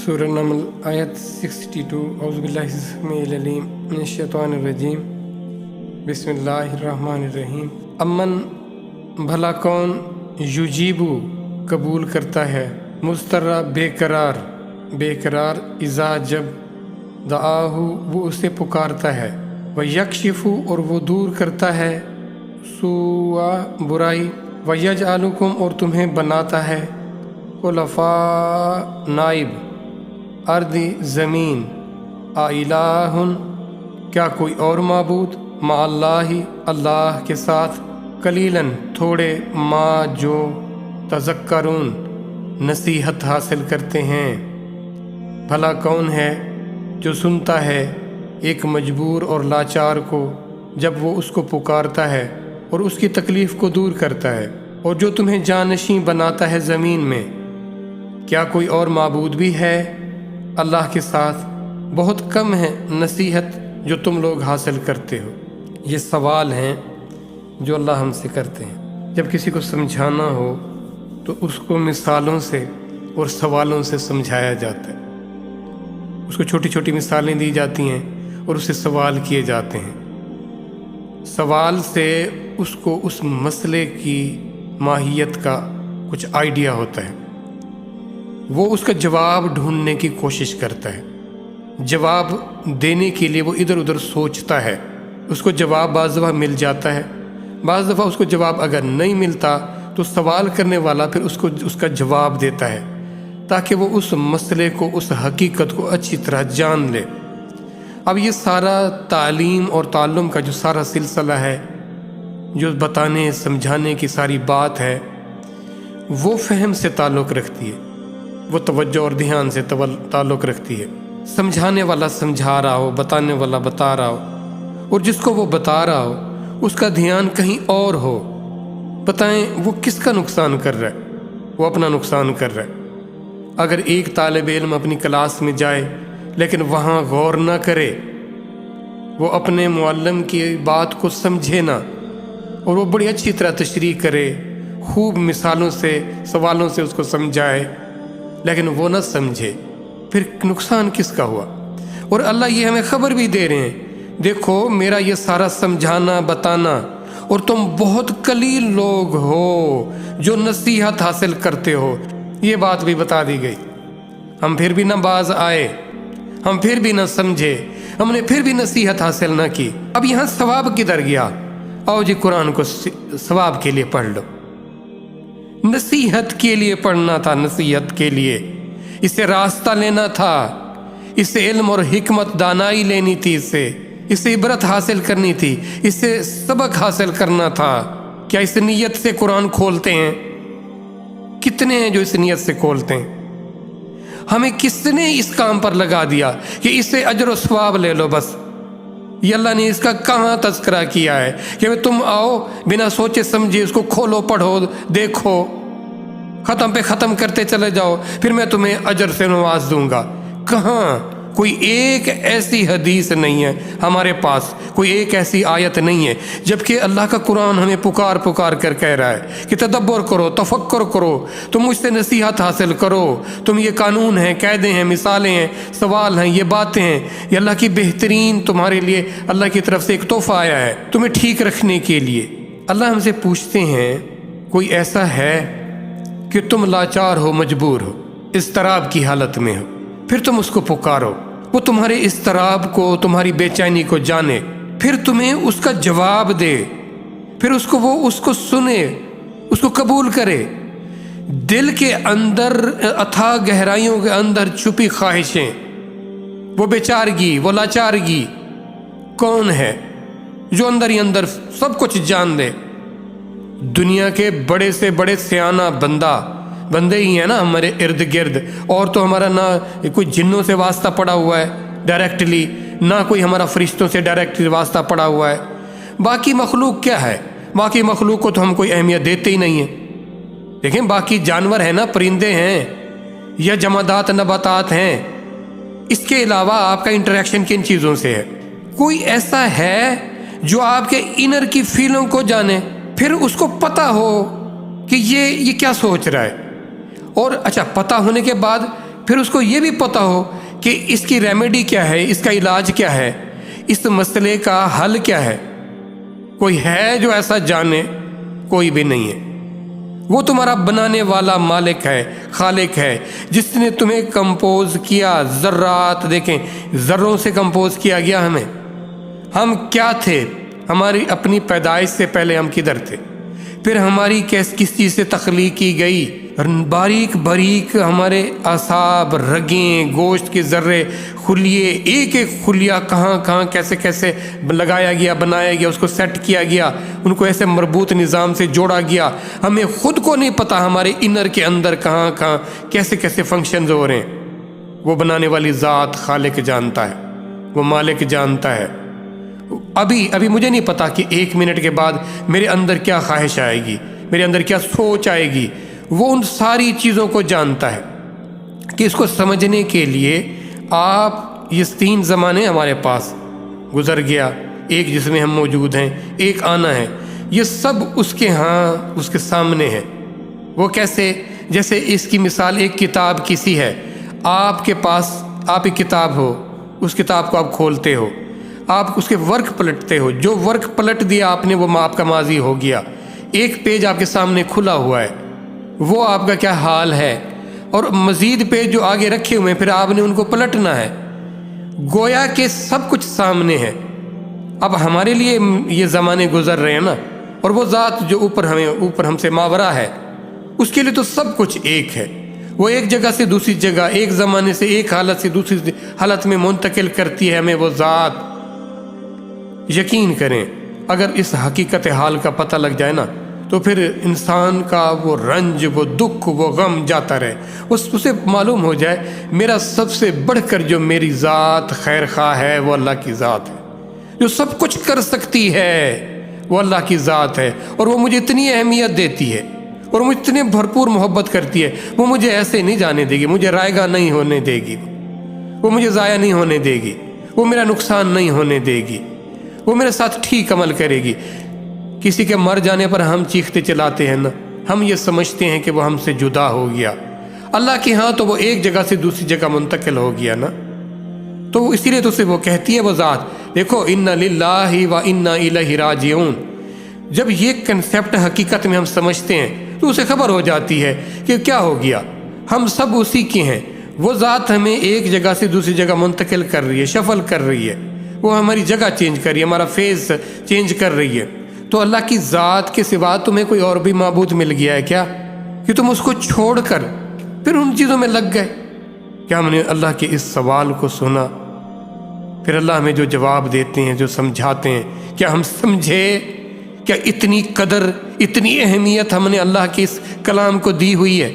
سورہ نمل آیت 62 اعوذ باللہ السمیع العلیم من الشیطان الرجیم بسم اللہ الرحمن الرحیم امن بھلا کون یجیبو قبول کرتا ہے مضطرہ بے قرار اذا جب دعاہو وہ اسے پکارتا ہے ویکشفو اور وہ دور کرتا ہے سوء برائی ویجعلکم اور تمہیں بناتا ہے خلفاء نائب ارض زمین الہ کیا کوئی اور معبود مع اللہ کے ساتھ قلیلاً تھوڑے ما جو تذکرون نصیحت حاصل کرتے ہیں بھلا کون ہے جو سنتا ہے ایک مجبور اور لاچار کو جب وہ اس کو پکارتا ہے اور اس کی تکلیف کو دور کرتا ہے اور جو تمہیں جانشین بناتا ہے زمین میں کیا کوئی اور معبود بھی ہے اللہ کے ساتھ بہت کم ہے نصیحت جو تم لوگ حاصل کرتے ہو۔ یہ سوال ہیں جو اللہ ہم سے کرتے ہیں۔ جب کسی کو سمجھانا ہو تو اس کو مثالوں سے اور سوالوں سے سمجھایا جاتا ہے، اس کو چھوٹی چھوٹی مثالیں دی جاتی ہیں اور اسے سوال کیے جاتے ہیں۔ سوال سے اس کو اس مسئلے کی ماہیت کا کچھ آئیڈیا ہوتا ہے، وہ اس کا جواب ڈھونڈنے کی کوشش کرتا ہے، جواب دینے کے لیے وہ ادھر ادھر سوچتا ہے، اس کو جواب بعض دفعہ مل جاتا ہے، بعض دفعہ اس کو جواب اگر نہیں ملتا تو سوال کرنے والا پھر اس کا جواب دیتا ہے تاکہ وہ اس مسئلے کو، اس حقیقت کو اچھی طرح جان لے۔ اب یہ سارا تعلیم اور تعلم کا جو سارا سلسلہ ہے، جو بتانے سمجھانے کی ساری بات ہے، وہ فہم سے تعلق رکھتی ہے، وہ توجہ اور دھیان سے تعلق رکھتی ہے۔ سمجھانے والا سمجھا رہا ہو، بتانے والا بتا رہا ہو، اور جس کو وہ بتا رہا ہو اس کا دھیان کہیں اور ہو، بتائیں وہ کس کا نقصان کر رہا ہے؟ وہ اپنا نقصان کر رہا ہے۔ اگر ایک طالب علم اپنی کلاس میں جائے لیکن وہاں غور نہ کرے، وہ اپنے معلم کی بات کو سمجھے نہ، اور وہ بڑی اچھی طرح تشریح کرے، خوب مثالوں سے سوالوں سے اس کو سمجھائے، لیکن وہ نہ سمجھے، پھر نقصان کس کا ہوا؟ اور اللہ یہ ہمیں خبر بھی دے رہے ہیں، دیکھو میرا یہ سارا سمجھانا بتانا، اور تم بہت قلیل لوگ ہو جو نصیحت حاصل کرتے ہو، یہ بات بھی بتا دی گئی۔ ہم پھر بھی نہ باز آئے، ہم پھر بھی نہ سمجھے، ہم نے پھر بھی نصیحت حاصل نہ کی۔ اب یہاں ثواب کدھر گیا؟ آؤ جی قرآن کو ثواب کے لیے پڑھ لو۔ نصیحت کے لیے پڑھنا تھا، نصیحت کے لیے اس سے راستہ لینا تھا، اس سے علم اور حکمت دانائی لینی تھی، اس سے عبرت حاصل کرنی تھی، اس سے سبق حاصل کرنا تھا۔ کیا اس نیت سے قرآن کھولتے ہیں؟ کتنے ہیں جو اس نیت سے کھولتے ہیں؟ ہمیں کس نے اس کام پر لگا دیا کہ اس سے اجر و ثواب لے لو بس؟ یہ اللہ نے اس کا کہاں تذکرہ کیا ہے کہ تم آؤ بنا سوچے سمجھے اس کو کھولو، پڑھو، دیکھو، ختم پہ ختم کرتے چلے جاؤ، پھر میں تمہیں اجر سے نواز دوں گا؟ کہاں؟ کوئی ایک ایسی حدیث نہیں ہے ہمارے پاس، کوئی ایک ایسی آیت نہیں ہے، جبکہ اللہ کا قرآن ہمیں پکار کر کہہ رہا ہے کہ تدبر کرو، تفکر کرو، تم مجھ سے نصیحت حاصل کرو، تم یہ قانون ہیں، قاعدے ہیں، مثالیں ہیں، سوال ہیں، یہ باتیں ہیں، یہ اللہ کی بہترین تمہارے لیے اللہ کی طرف سے ایک تحفہ آیا ہے تمہیں ٹھیک رکھنے کے لیے۔ اللہ ہم سے پوچھتے ہیں کوئی ایسا ہے کہ تم لاچار ہو، مجبور ہو، اضطراب کی حالت میں ہو، پھر تم اس کو پکارو، وہ تمہارے اضطراب کو، تمہاری بے چینی کو جانے، پھر تمہیں اس کا جواب دے، پھر وہ اس کو سنے، اس کو قبول کرے۔ دل کے اندر اتھاہ گہرائیوں کے اندر چھپی خواہشیں، وہ بیچارگی، وہ لاچارگی کون ہے جو اندر ہی اندر سب کچھ جان لے؟ دنیا کے بڑے سے بڑے سیانہ بندے ہی ہیں نا ہمارے ارد گرد، اور تو ہمارا نہ کوئی جنوں سے واسطہ پڑا ہوا ہے ڈائریکٹلی، نہ کوئی ہمارا فرشتوں سے ڈائریکٹلی واسطہ پڑا ہوا ہے۔ باقی مخلوق کیا ہے؟ باقی مخلوق کو تو ہم کوئی اہمیت دیتے ہی نہیں ہیں۔ دیکھیں باقی جانور ہیں نا، پرندے ہیں یا جمادات نباتات ہیں، اس کے علاوہ آپ کا انٹریکشن کن چیزوں سے ہے؟ کوئی ایسا ہے جو آپ کے انر کی فیلوں کو جانے، پھر اس کو پتہ ہو کہ یہ کیا سوچ رہا ہے، اور اچھا پتہ ہونے کے بعد پھر اس کو یہ بھی پتہ ہو کہ اس کی ریمیڈی کیا ہے، اس کا علاج کیا ہے، اس مسئلے کا حل کیا ہے؟ کوئی ہے جو ایسا جانے؟ کوئی بھی نہیں ہے۔ وہ تمہارا بنانے والا مالک ہے، خالق ہے، جس نے تمہیں کمپوز کیا۔ ذرات دیکھیں، ذروں سے کمپوز کیا گیا ہمیں۔ ہم کیا تھے؟ ہماری اپنی پیدائش سے پہلے ہم کدھر تھے؟ پھر ہماری کس چیز سے تخلیق کی گئی؟ باریک باریک ہمارے اعصاب، رگیں، گوشت کے ذرے، خلیے، ایک ایک خلیہ کہاں کہاں کیسے کیسے لگایا گیا، بنایا گیا، اس کو سیٹ کیا گیا، ان کو ایسے مربوط نظام سے جوڑا گیا۔ ہمیں خود کو نہیں پتہ ہمارے انر کے اندر کہاں کہاں کیسے کیسے فنکشنز ہو رہے ہیں۔ وہ بنانے والی ذات خالق جانتا ہے، وہ مالک جانتا ہے۔ ابھی مجھے نہیں پتا کہ 1 منٹ کے بعد میرے اندر کیا خواہش آئے گی، میرے اندر کیا سوچ آئے گی۔ وہ ان ساری چیزوں کو جانتا ہے کہ اس کو سمجھنے کے لیے آپ یہ 3 زمانے ہمارے پاس گزر گیا، ایک جس میں ہم موجود ہیں، ایک آنا ہے، یہ سب اس کے ہاں، اس کے سامنے ہے۔ وہ کیسے؟ جیسے اس کی مثال ایک کتاب کسی ہے، آپ کے پاس آپ ایک کتاب ہو، اس کتاب کو آپ کھولتے ہو، آپ اس کے ورک پلٹتے ہو، جو ورک پلٹ دیا آپ نے وہ آپ کا ماضی ہو گیا۔ ایک پیج آپ کے سامنے کھلا ہوا ہے، وہ آپ کا کیا حال ہے، اور مزید پیج جو آگے رکھے ہوئے ہیں پھر آپ نے ان کو پلٹنا ہے۔ گویا کہ سب کچھ سامنے ہے۔ اب ہمارے لیے یہ زمانے گزر رہے ہیں نا، اور وہ ذات جو اوپر ہم سے ماورا ہے، اس کے لیے تو سب کچھ ایک ہے۔ وہ ایک جگہ سے دوسری جگہ، ایک زمانے سے ایک حالت سے دوسری حالت میں منتقل کرتی ہے ہمیں وہ ذات۔ یقین کریں، اگر اس حقیقت حال کا پتہ لگ جائے نا، تو پھر انسان کا وہ رنج، وہ دکھ، وہ غم جاتا رہے۔ اسے معلوم ہو جائے میرا سب سے بڑھ کر جو میری ذات خیر خواہ ہے وہ اللہ کی ذات ہے، جو سب کچھ کر سکتی ہے وہ اللہ کی ذات ہے، اور وہ مجھے اتنی اہمیت دیتی ہے اور مجھے اتنے بھرپور محبت کرتی ہے۔ وہ مجھے ایسے نہیں جانے دے گی، مجھے رائیگاں نہیں ہونے دے گی، وہ مجھے ضائع نہیں ہونے دے گی، وہ میرا نقصان نہیں ہونے دے گی، وہ میرے ساتھ ٹھیک عمل کرے گی۔ کسی کے مر جانے پر ہم چیختے چلاتے ہیں نا، ہم یہ سمجھتے ہیں کہ وہ ہم سے جدا ہو گیا۔ اللہ کے ہاں تو وہ ایک جگہ سے دوسری جگہ منتقل ہو گیا نا، تو اسی لیے تو اسے وہ کہتی ہے وہ ذات، دیکھو اِنَّ لِلَّهِ وَإِنَّا إِلَيْهِ راجعون۔ جب یہ کنسیپٹ حقیقت میں ہم سمجھتے ہیں تو اسے خبر ہو جاتی ہے کہ کیا ہو گیا، ہم سب اسی کے ہیں۔ وہ ذات ہمیں ایک جگہ سے دوسری جگہ منتقل کر رہی ہے، شفل کر رہی ہے، وہ ہماری جگہ چینج کر رہی ہے، ہمارا فیس چینج کر رہی ہے۔ تو اللہ کی ذات کے سوا تمہیں کوئی اور بھی معبود مل گیا ہے کیا کہ تم اس کو چھوڑ کر پھر ان چیزوں میں لگ گئے؟ کیا ہم نے اللہ کے اس سوال کو سنا؟ پھر اللہ ہمیں جو جواب دیتے ہیں، جو سمجھاتے ہیں، کیا ہم سمجھے؟ کیا اتنی قدر، اتنی اہمیت ہم نے اللہ کے اس کلام کو دی ہوئی ہے؟